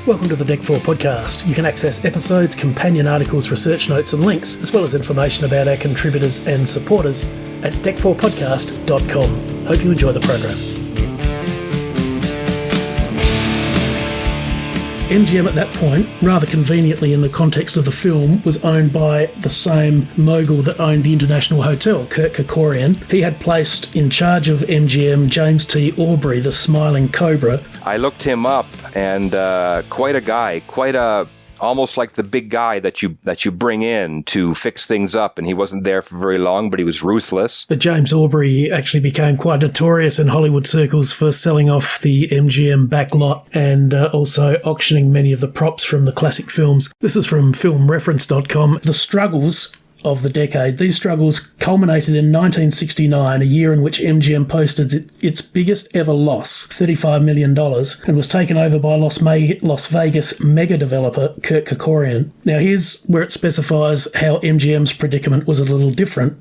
Welcome to the DEC4 podcast. You can access episodes, companion articles, research notes and links, as well as information about our contributors and supporters at DEC4podcast.com. Hope you enjoy the program. MGM at that point, rather conveniently in the context of the film, was owned by the same mogul that owned the International Hotel, Kurt Kerkorian. He had placed in charge of MGM James T. Aubrey, the Smiling Cobra. I looked him up, and quite a guy, almost like the big guy that you bring in to fix things up, and he wasn't there for very long, but he was ruthless. But James Aubrey actually became quite notorious in Hollywood circles for selling off the MGM backlot and also auctioning many of the props from the classic films. This is from filmreference.com. The struggles of the decade. These struggles culminated in 1969, a year in which MGM posted its biggest ever loss, $35 million, and was taken over by Las Vegas mega developer Kurt Kerkorian. Now here's where it specifies how MGM's predicament was a little different.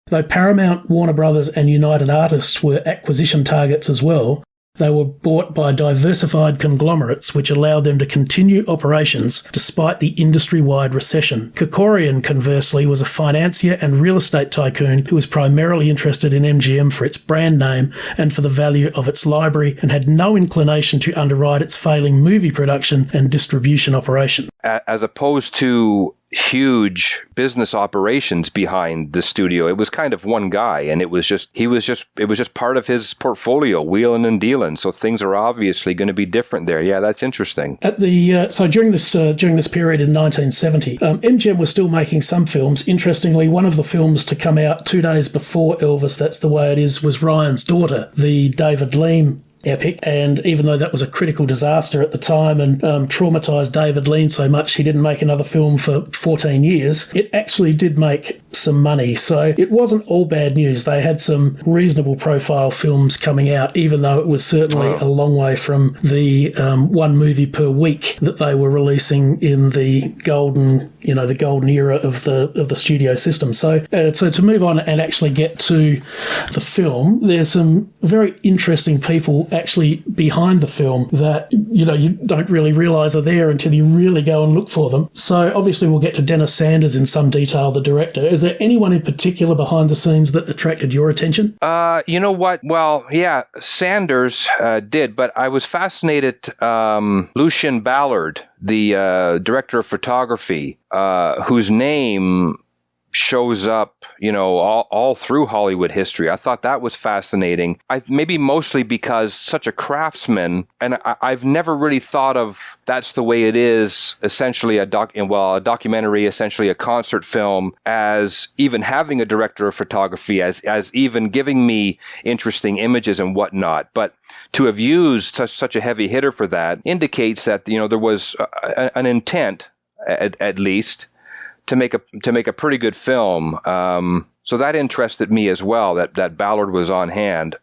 Though Paramount, Warner Brothers and United Artists were acquisition targets as well, they were bought by diversified conglomerates which allowed them to continue operations despite the industry-wide recession. Kerkorian, conversely, was a financier and real estate tycoon who was primarily interested in MGM for its brand name and for the value of its library, and had no inclination to underwrite its failing movie production and distribution operation. As opposed to huge business operations behind the studio, it was kind of one guy, and it was just part of his portfolio, wheeling and dealing. So things are obviously going to be different there. Yeah, that's interesting. At the so during this period in 1970, MGM was still making some films. Interestingly, one of the films to come out 2 days before Elvis, That's the Way It Is, was Ryan's Daughter, the David Lean epic, and even though that was a critical disaster at the time and traumatised David Lean so much he didn't make another film for 14 years, it actually did make some money. So it wasn't all bad news. They had some reasonable profile films coming out, even though it was certainly a long way from the one movie per week that they were releasing in the golden era of the studio system. So to move on and actually get to the film, there's some very interesting people actually behind the film that you don't really realise are there until you really go and look for them. So obviously we'll get to Dennis Sanders in some detail, the director. Is there anyone in particular behind the scenes that attracted your attention? You know what? Well, yeah, Sanders did, but I was fascinated. Lucien Ballard, the director of photography, whose name shows up, all through Hollywood history. I thought that was fascinating. Maybe mostly because such a craftsman, and I've never really thought of That's the Way It Is, essentially a documentary, essentially a concert film, as even having a director of photography, as even giving me interesting images and whatnot. But to have used such a heavy hitter for that indicates that there was an intent, at least, to make a pretty good film. So that interested me as well, that Ballard was on hand.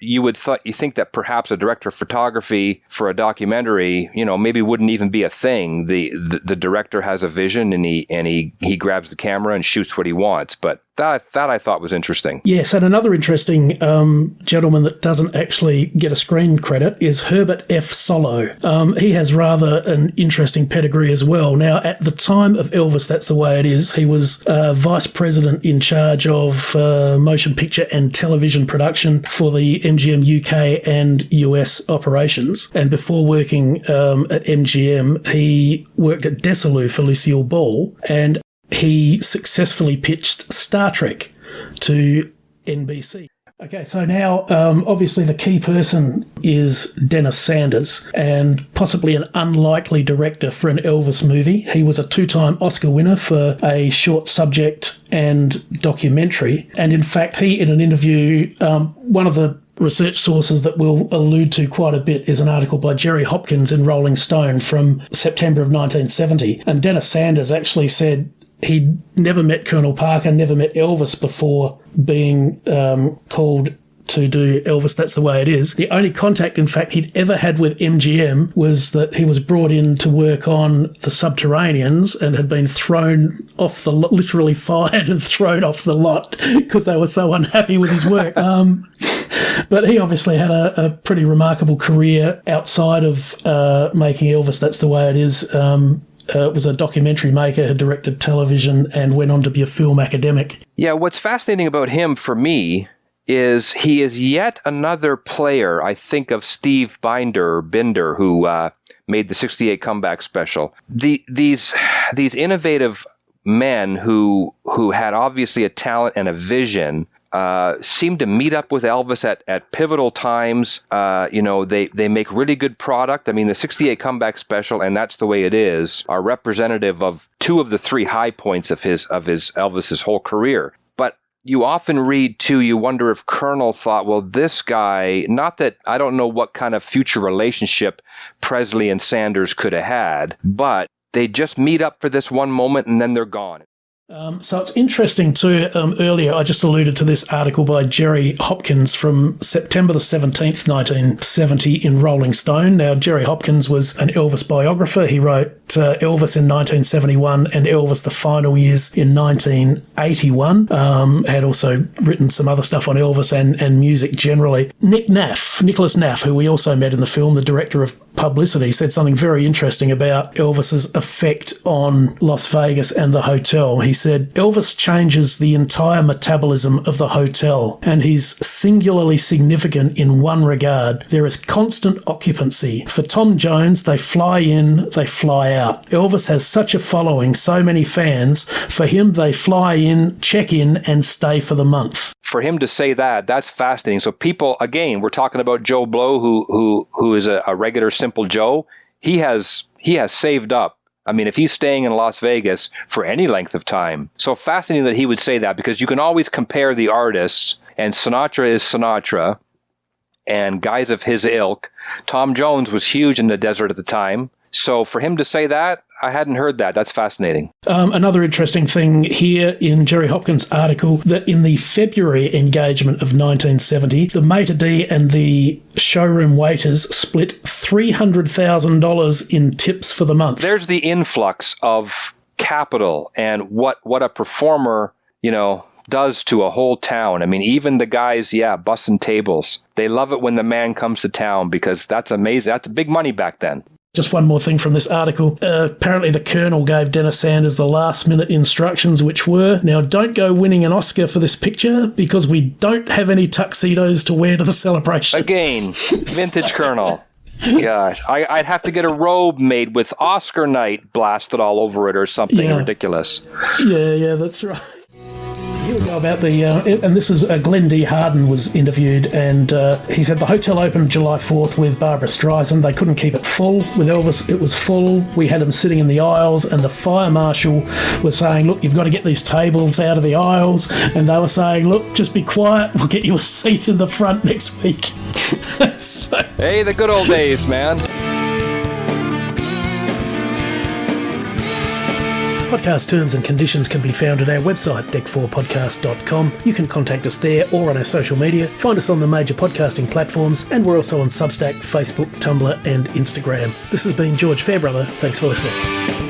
You think that perhaps a director of photography for a documentary, maybe wouldn't even be a thing. The director has a vision and he grabs the camera and shoots what he wants. But that I thought was interesting. Yes, and another interesting gentleman that doesn't actually get a screen credit is Herbert F. Solow. He has rather an interesting pedigree as well. Now, at the time of Elvis, That's the Way It Is, he was vice president in charge of motion picture and television production for the MGM UK and US operations. And before working at MGM, he worked at Desilu for Lucille Ball, and he successfully pitched Star Trek to NBC. Okay, so now obviously the key person is Dennis Sanders, and possibly an unlikely director for an Elvis movie. He was a 2-time Oscar winner for a short subject and documentary. And in fact, he, in an interview, one of the research sources that we'll allude to quite a bit is an article by Jerry Hopkins in Rolling Stone from September of 1970. And Dennis Sanders actually said he'd never met Colonel Parker, never met Elvis before being called to do Elvis, That's the Way It Is. The only contact, in fact, he'd ever had with MGM was that he was brought in to work on The Subterraneans and had been thrown off the lot, literally fired and thrown off the lot because they were so unhappy with his work. But he obviously had a pretty remarkable career outside of making Elvis, That's the Way It Is. Was a documentary maker, had directed television, and went on to be a film academic. Yeah, what's fascinating about him for me is he is yet another player. I think of Steve Binder, who made the '68 comeback special. These innovative men who had obviously a talent and a vision seem to meet up with Elvis at pivotal times. They make really good product. I mean, the '68 comeback special and That's the Way It Is are representative of two of the three high points of Elvis's whole career. But you often read too, you wonder if Colonel thought, well, this guy, not that I don't know what kind of future relationship Presley and Sanders could have had, but they just meet up for this one moment and then they're gone. So it's interesting too, earlier I just alluded to this article by Jerry Hopkins from September the 17th, 1970 in Rolling Stone. Now, Jerry Hopkins was an Elvis biographer. He wrote Elvis in 1971 and Elvis the Final Years in 1981. Had also written some other stuff on Elvis and music generally. Nicholas Naff, who we also met in the film, the director of publicity, said something very interesting about Elvis's effect on Las Vegas and the hotel. He said, Elvis changes the entire metabolism of the hotel, and he's singularly significant in one regard. There is constant occupancy. For Tom Jones, they fly in, they fly out. Elvis has such a following, so many fans. For him, they fly in, check in, and stay for the month. For him to say that, that's fascinating. So people, again, we're talking about Joe Blow, who is a regular Simple Joe. He has saved up. I mean, if he's staying in Las Vegas for any length of time. So fascinating that he would say that, because you can always compare the artists, and Sinatra is Sinatra, and guys of his ilk. Tom Jones was huge in the desert at the time. So for him to say that, I hadn't heard that. That's fascinating. Another interesting thing here in Jerry Hopkins' article, that in the February engagement of 1970, the maitre d' and the showroom waiters split $300,000 in tips for the month. There's the influx of capital and what a performer, does to a whole town. I mean, even the guys, bussing tables. They love it when the man comes to town, because that's amazing. That's big money back then. Just one more thing from this article. Apparently the Colonel gave Dennis Sanders the last-minute instructions, which were, now don't go winning an Oscar for this picture because we don't have any tuxedos to wear to the celebration. Again, vintage Colonel. Gosh, I'd have to get a robe made with Oscar night blasted all over it or something ridiculous. Yeah, that's right. Here we go about and this is Glenn D. Harden was interviewed, and he said the hotel opened July 4th with Barbra Streisand. They couldn't keep it full. With Elvis, it was full. We had him sitting in the aisles, and the fire marshal was saying, look, you've got to get these tables out of the aisles. And they were saying, look, just be quiet. We'll get you a seat in the front next week. Hey, the good old days, man. Podcast terms and conditions can be found at our website, DEC4podcast.com. You can contact us there or on our social media. Find us on the major podcasting platforms, and we're also on Substack, Facebook, Tumblr, and Instagram. This has been George Fairbrother. Thanks for listening.